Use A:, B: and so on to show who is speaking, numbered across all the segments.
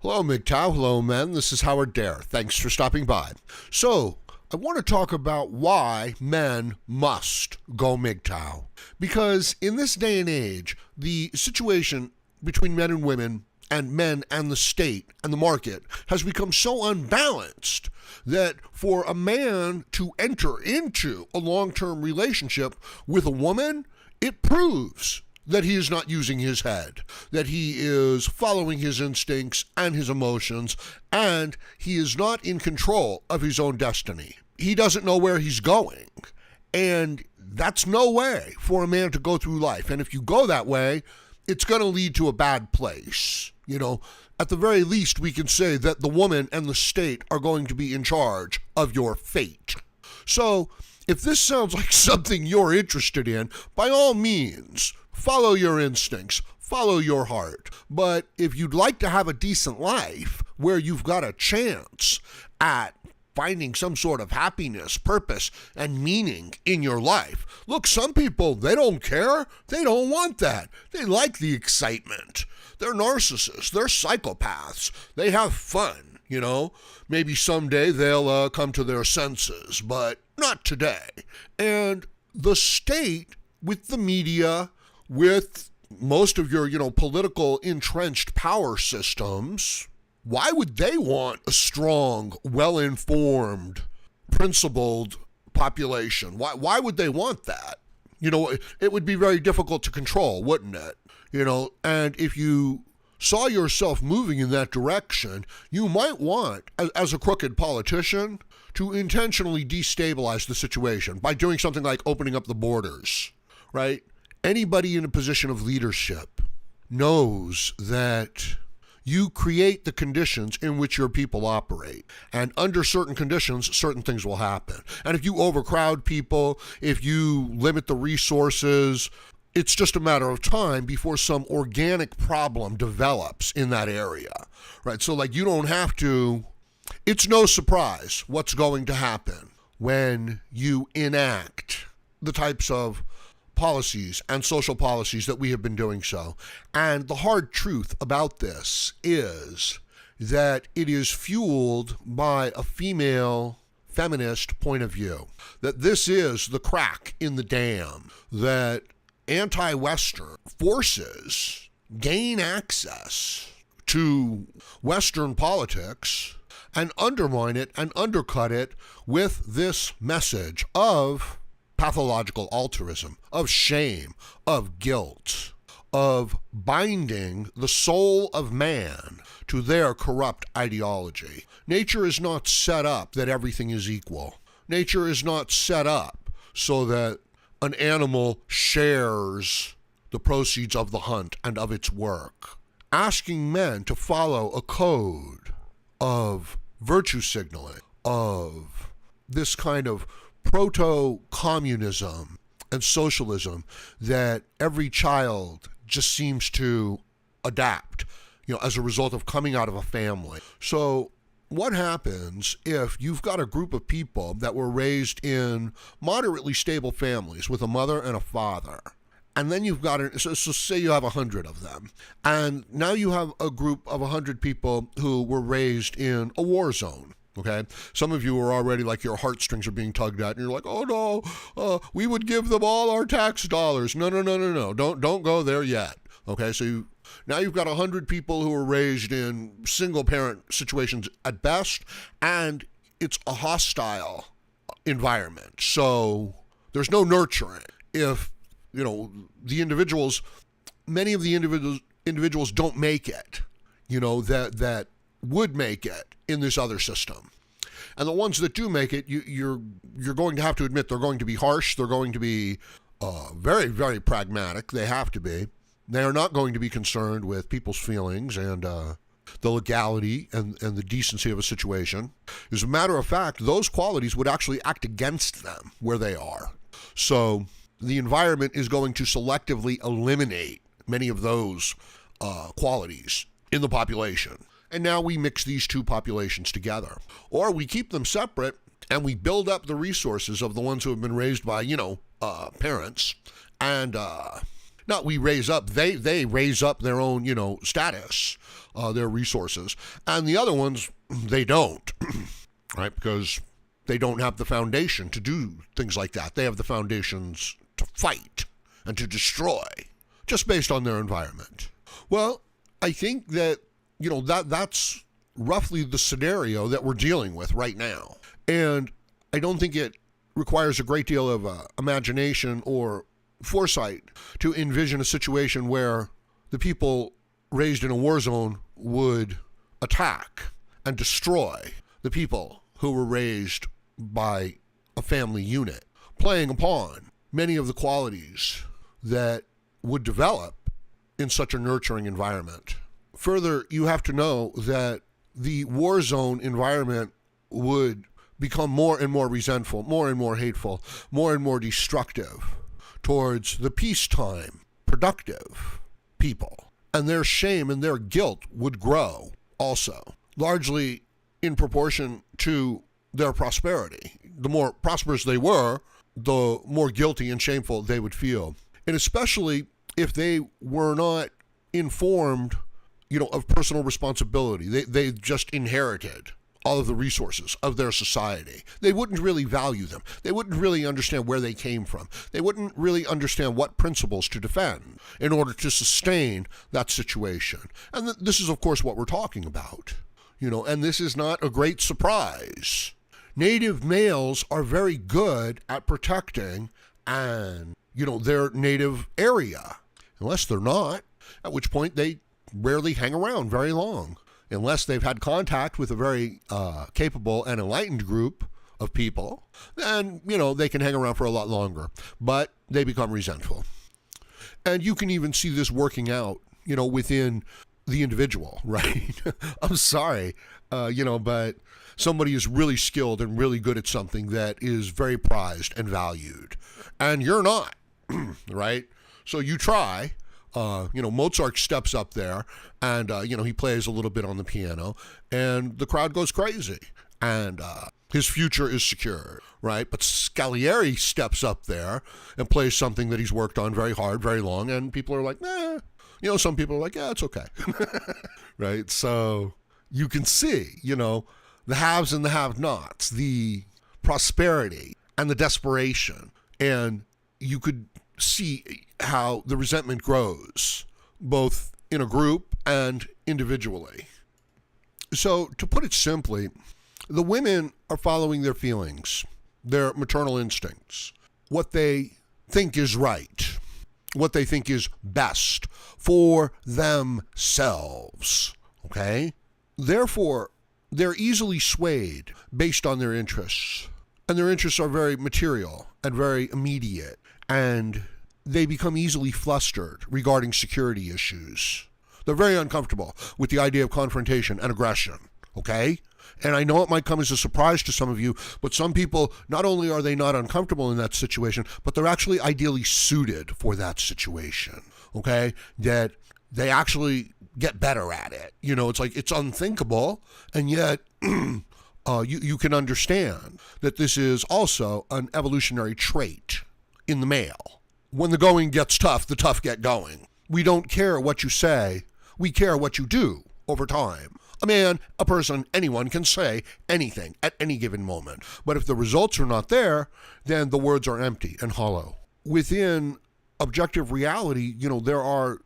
A: Hello, MGTOW. Hello, men. This is Howard Dare. Thanks for stopping by. So, I want to talk about why men must go MGTOW. Because in this day and age, the situation between men and women and men and the state and the market has become so unbalanced that for a man to enter into a long-term relationship with a woman, it proves that he is not using his head, that he is following his instincts and his emotions, and he is not in control of his own destiny. He doesn't know where he's going, and that's no way for a man to go through life. And if you go that way, it's going to lead to a bad place. At the very least, we can say that the woman and the state are going to be in charge of your fate. So, if this sounds like something you're interested in, by all means, follow your instincts, follow your heart. But if you'd like to have a decent life where you've got a chance at finding some sort of happiness, purpose, and meaning in your life, look, some people, they don't care. They don't want that. They like the excitement. They're narcissists. They're psychopaths. They have fun, Maybe someday they'll come to their senses, but not today. And the state, with the media, with most of your, political entrenched power systems, why would they want a strong, well-informed, principled population? Why would they want that? It would be very difficult to control, wouldn't it? And if you saw yourself moving in that direction, you might want, as a crooked politician, to intentionally destabilize the situation by doing something like opening up the borders, right? Anybody in a position of leadership knows that you create the conditions in which your people operate. And under certain conditions, certain things will happen. And if you overcrowd people, if you limit the resources, it's just a matter of time before some organic problem develops in that area, right? So you don't have to, it's no surprise what's going to happen when you enact the types of policies and social policies that we have been doing so. And the hard truth about this is that it is fueled by a female feminist point of view, that this is the crack in the dam, that anti-Western forces gain access to Western politics and undermine it and undercut it with this message of pathological altruism, of shame, of guilt, of binding the soul of man to their corrupt ideology. Nature is not set up that everything is equal. Nature is not set up so that an animal shares the proceeds of the hunt and of its work. Asking men to follow a code of virtue signaling, of this kind of proto-communism and socialism that every child just seems to adapt, as a result of coming out of a family. So what happens if you've got a group of people that were raised in moderately stable families with a mother and a father, and then you've got, so say you have 100 of them, and now you have a group of 100 people who were raised in a war zone, okay? Some of you are already your heartstrings are being tugged at, and you're like, oh no, we would give them all our tax dollars. No, don't go there yet, okay? So now you've got 100 people who are raised in single-parent situations at best, and it's a hostile environment. So there's no nurturing. If, many of the individuals don't make it, that would make it in this other system. And the ones that do make it, you're going to have to admit they're going to be harsh. They're going to be very, very pragmatic. They have to be. They are not going to be concerned with people's feelings and the legality and the decency of a situation. As a matter of fact, those qualities would actually act against them where they are. So the environment is going to selectively eliminate many of those qualities in the population. And now we mix these two populations together. Or we keep them separate and we build up the resources of the ones who have been raised by, parents, and Not we raise up, they raise up their own, status, their resources. And the other ones, they don't, right? Because they don't have the foundation to do things like that. They have the foundations to fight and to destroy, just based on their environment. Well, I think that, that's roughly the scenario that we're dealing with right now. And I don't think it requires a great deal of imagination or foresight to envision a situation where the people raised in a war zone would attack and destroy the people who were raised by a family unit, playing upon many of the qualities that would develop in such a nurturing environment. Further, you have to know that the war zone environment would become more and more resentful, more and more hateful, more and more destructive towards the peacetime, productive people. And their shame and their guilt would grow also, largely in proportion to their prosperity. The more prosperous they were, the more guilty and shameful they would feel. And especially if they were not informed, of personal responsibility. They just inherited all of the resources of their society. They wouldn't really value them. They wouldn't really understand where they came from. They wouldn't really understand what principles to defend in order to sustain that situation. And this is, of course, what we're talking about. And this is not a great surprise. Native males are very good at protecting and, their native area, unless they're not, at which point they rarely hang around very long, unless they've had contact with a very capable and enlightened group of people. Then, they can hang around for a lot longer, but they become resentful. And you can even see this working out, within the individual, right? I'm sorry, but somebody is really skilled and really good at something that is very prized and valued, and you're not, right? So you try. Mozart steps up there and, he plays a little bit on the piano and the crowd goes crazy and his future is secure, right? But Scaglieri steps up there and plays something that he's worked on very hard, very long, and people are like, some people are like, yeah, it's okay, right? So you can see, the haves and the have-nots, the prosperity and the desperation, and you could see how the resentment grows, both in a group and individually. So, to put it simply, the women are following their feelings, their maternal instincts, what they think is right, what they think is best for themselves, okay? Therefore, they're easily swayed based on their interests, and their interests are very material and very immediate, and they become easily flustered regarding security issues. They're very uncomfortable with the idea of confrontation and aggression, okay? And I know it might come as a surprise to some of you, but some people, not only are they not uncomfortable in that situation, but they're actually ideally suited for that situation, okay? That they actually get better at it. It's like it's unthinkable, and yet you can understand that this is also an evolutionary trait in the male. When the going gets tough, the tough get going. We don't care what you say. We care what you do over time. A man, a person, anyone can say anything at any given moment. But if the results are not there, then the words are empty and hollow. Within objective reality, the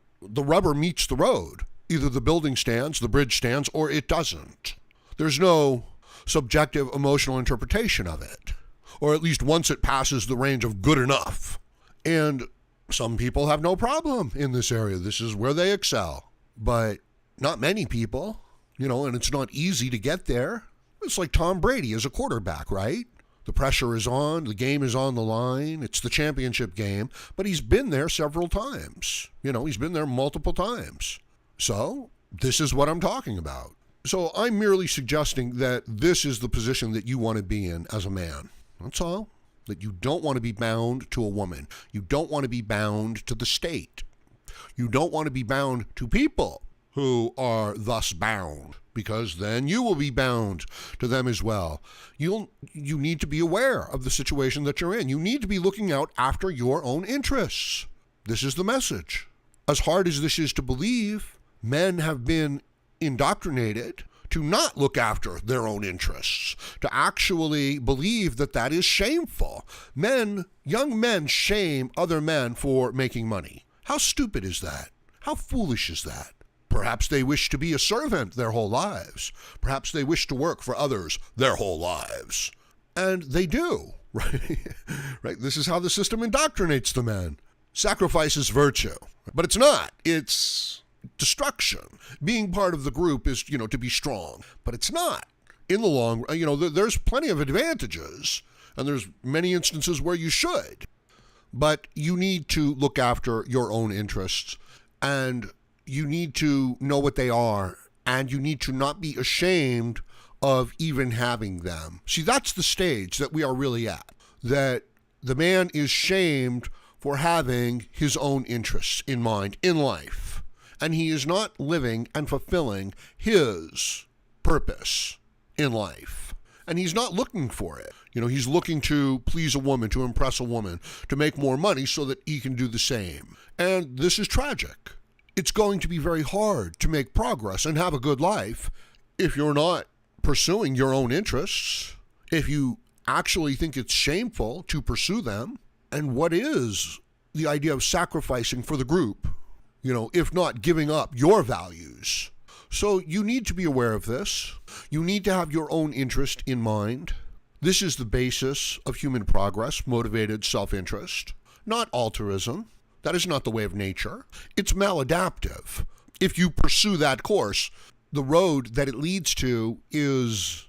A: rubber meets the road. Either the building stands, the bridge stands, or it doesn't. There's no subjective emotional interpretation of it. Or at least once it passes the range of good enough. And some people have no problem in this area. This is where they excel. But not many people, and it's not easy to get there. It's like Tom Brady as a quarterback, right? The pressure is on, the game is on the line, it's the championship game, but he's been there several times. He's been there multiple times. So this is what I'm talking about. So I'm merely suggesting that this is the position that you want to be in as a man. That's all. That you don't want to be bound to a woman. You don't want to be bound to the state. You don't want to be bound to people who are thus bound, because then you will be bound to them as well. You need to be aware of the situation that you're in. You need to be looking out after your own interests. This is the message. As hard as this is to believe, men have been indoctrinated to not look after their own interests, to actually believe that that is shameful. Young men shame other men for making money. How stupid is that? How foolish is that? Perhaps they wish to be a servant their whole lives. Perhaps they wish to work for others their whole lives. And they do, right? Right? This is how the system indoctrinates the men. Sacrifice is virtue. But it's not. It's destruction. Being part of the group is, to be strong. But it's not. In the long run, there's plenty of advantages. And there's many instances where you should. But you need to look after your own interests. And you need to know what they are. And you need to not be ashamed of even having them. See, that's the stage that we are really at. That the man is shamed for having his own interests in mind in life. And he is not living and fulfilling his purpose in life. And he's not looking for it. He's looking to please a woman, to impress a woman, to make more money so that he can do the same. And this is tragic. It's going to be very hard to make progress and have a good life if you're not pursuing your own interests, if you actually think it's shameful to pursue them. And what is the idea of sacrificing for the group, if not giving up your values? So you need to be aware of this. You need to have your own interest in mind. This is the basis of human progress, motivated self-interest, not altruism. That is not the way of nature. It's maladaptive. If you pursue that course, the road that it leads to is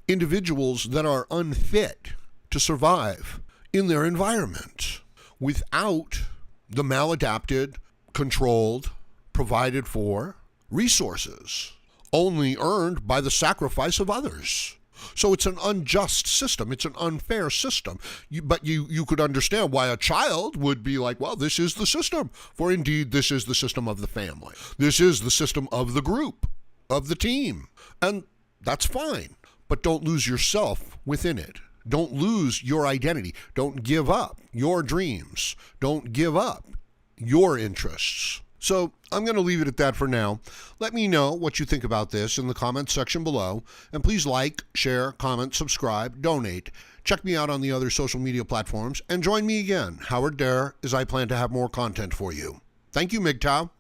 A: individuals that are unfit to survive in their environment without the maladapted, controlled, provided for resources only earned by the sacrifice of others. So it's an unjust system. It's an unfair system. But you could understand why a child would be like, well, this is the system. For indeed, this is the system of the family. This is the system of the group, of the team. And that's fine. But don't lose yourself within it. Don't lose your identity. Don't give up your dreams. Don't give up your interests. So I'm going to leave it at that for now. Let me know what you think about this in the comments section below. And please like, share, comment, subscribe, donate. Check me out on the other social media platforms. And join me again, Howard Dare, as I plan to have more content for you. Thank you, MGTOW.